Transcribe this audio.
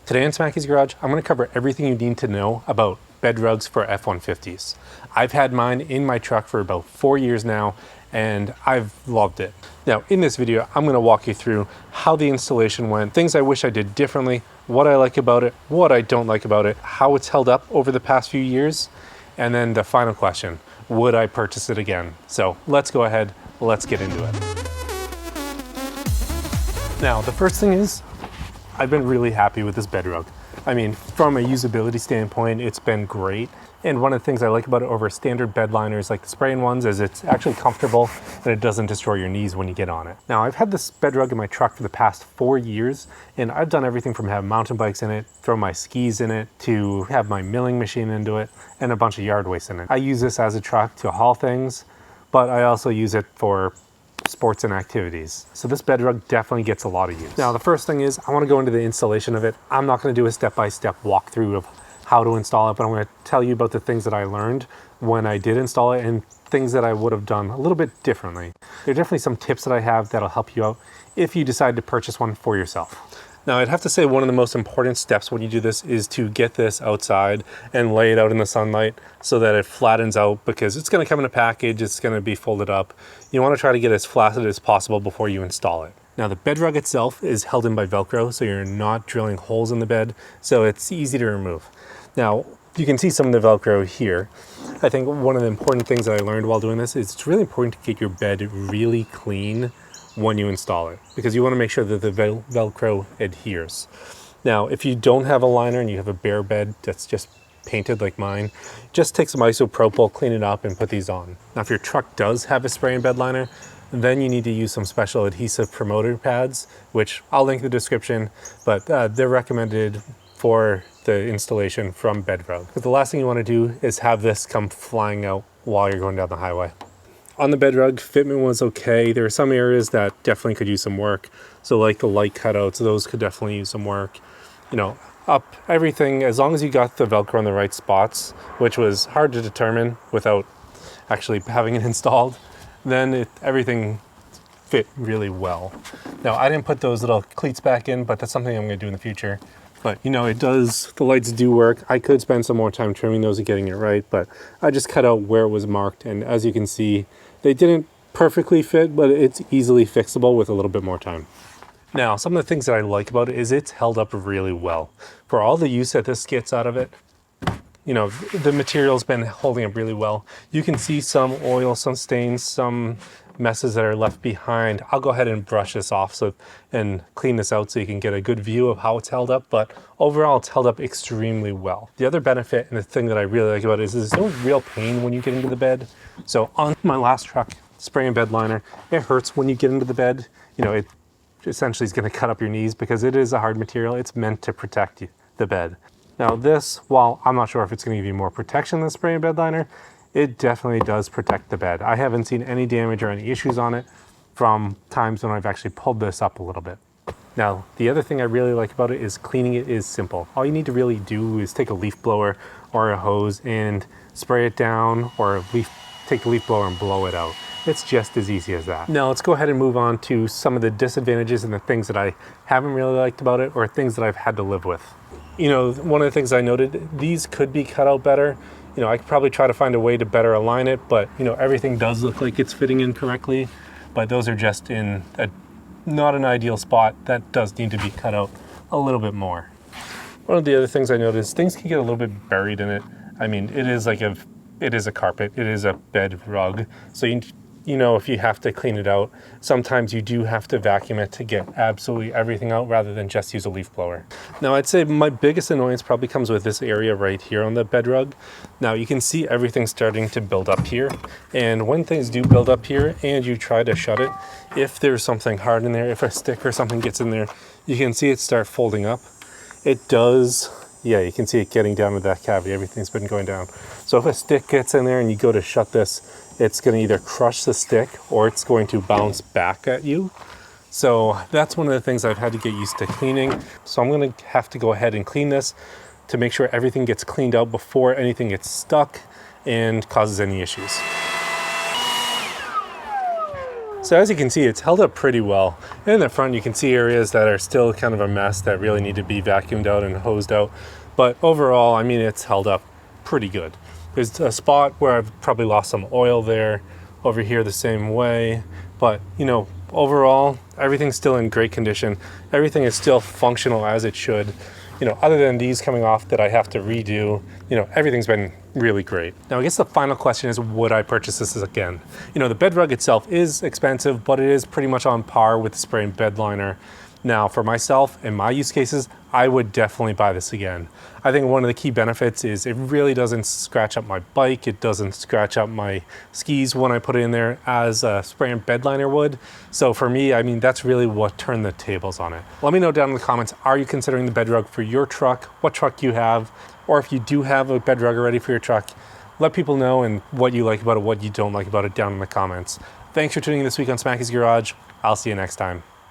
Today in Smackey's Garage, I'm going to cover everything you need to know about bed rugs for F-150s. I've had mine in my truck for about 4 years now, and I've loved it. Now, in this video, I'm going to walk you through how the installation went, things I wish I did differently, what I like about it, what I don't like about it, how it's held up over the past few years, and then the final question, would I purchase it again? So let's go ahead, let's get into it. Now, the first thing is, I've been really happy with this bed rug. I mean, from a usability standpoint, it's been great. And one of the things I like about it over standard bed liners like the spray-in ones is it's actually comfortable and it doesn't destroy your knees when you get on it. Now, I've had this bed rug in my truck for the past 4 years, and I've done everything from have mountain bikes in it, throw my skis in it, to have my milling machine into it, and a bunch of yard waste in it. I use this as a truck to haul things, but I also use it for sports and activities. So this bed rug definitely gets a lot of use. Now, the first thing is I want to go into the installation of it. I'm not going to do a step-by-step walkthrough of how to install it, but I'm going to tell you about the things that I learned when I did install it and things that I would have done a little bit differently. There are definitely some tips that I have that'll help you out if you decide to purchase one for yourself. Now, I'd have to say one of the most important steps when you do this is to get this outside and lay it out in the sunlight so that it flattens out, because it's going to come in a package, it's going to be folded up. You want to try to get as flaccid as possible before you install it. Now, the bed rug itself is held in by Velcro, so you're not drilling holes in the bed, so it's easy to remove. Now, you can see some of the Velcro here. I think one of the important things that I learned while doing this is it's really important to get your bed really clean when you install it, because you want to make sure that the Velcro adheres. Now, if you don't have a liner and you have a bare bed that's just painted like mine, just take some isopropyl, clean it up, and put these on. Now, if your truck does have a spray and bed liner, then you need to use some special adhesive promoter pads, which I'll link in the description, but they're recommended for the installation from bed rug. But the last thing you want to do is have this come flying out while you're going down the highway. On the bed rug, fitment was okay. There are some areas that definitely could use some work. So like the light cutouts, those could definitely use some work. You know, up everything, as long as you got the Velcro in the right spots, which was hard to determine without actually having it installed, then everything fit really well. Now, I didn't put those little cleats back in, but that's something I'm going to do in the future. But, you know, the lights do work. I could spend some more time trimming those and getting it right, but I just cut out where it was marked. And as you can see, they didn't perfectly fit, but it's easily fixable with a little bit more time. Now, some of the things that I like about it is it's held up really well. For all the use that this gets out of it, you know, the material's been holding up really well. You can see some oil, some stains, some messes that are left behind. I'll go ahead and brush this off and clean this out so you can get a good view of how it's held up, but overall it's held up extremely well. The other benefit and the thing that I really like about it is there's no real pain when you get into the bed. So on my last truck, spray and bed liner, it hurts when you get into the bed. You know, it essentially is going to cut up your knees because it is a hard material. It's meant to protect the bed. Now this, while I'm not sure if it's going to give you more protection than spray and bed liner, it definitely does protect the bed. I haven't seen any damage or any issues on it from times when I've actually pulled this up a little bit. Now, the other thing I really like about it is cleaning it is simple. All you need to really do is take a leaf blower or a hose and spray it down, or take the leaf blower and blow it out. It's just as easy as that. Now let's go ahead and move on to some of the disadvantages and the things that I haven't really liked about it, or things that I've had to live with. You know, one of the things I noted, these could be cut out better. You know, I could probably try to find a way to better align it, but, you know, everything does look like it's fitting in correctly, but those are just in not an ideal spot. That does need to be cut out a little bit more. One of the other things I noticed, things can get a little bit buried in it. I mean, it is a carpet, it is a bed rug, so you know, if you have to clean it out, sometimes you do have to vacuum it to get absolutely everything out rather than just use a leaf blower. Now, I'd say my biggest annoyance probably comes with this area right here on the bed rug. Now, you can see everything starting to build up here. And when things do build up here and you try to shut it, if there's something hard in there, if a stick or something gets in there, you can see it start folding up. It does, yeah, you can see it getting down to that cavity. Everything's been going down. So if a stick gets in there and you go to shut this, it's going to either crush the stick or it's going to bounce back at you. So that's one of the things I've had to get used to cleaning. So I'm going to have to go ahead and clean this to make sure everything gets cleaned out before anything gets stuck and causes any issues. So as you can see, it's held up pretty well. In the front, you can see areas that are still kind of a mess that really need to be vacuumed out and hosed out. But overall, I mean, it's held up pretty good. There's a spot where I've probably lost some oil there, over here the same way. But, you know, overall, everything's still in great condition. Everything is still functional as it should. You know, other than these coming off that I have to redo, you know, everything's been really great. Now, I guess the final question is, would I purchase this again? You know, the BedRug itself is expensive, but it is pretty much on par with the spray and bed liner. Now, for myself, in my use cases, I would definitely buy this again. I think one of the key benefits is it really doesn't scratch up my bike. It doesn't scratch up my skis when I put it in there as a spray and bed liner would. So for me, I mean, that's really what turned the tables on it. Let me know down in the comments, are you considering the BedRug for your truck? What truck you have? Or if you do have a BedRug already for your truck, let people know and what you like about it, what you don't like about it down in the comments. Thanks for tuning in this week on Smackey's Garage. I'll see you next time.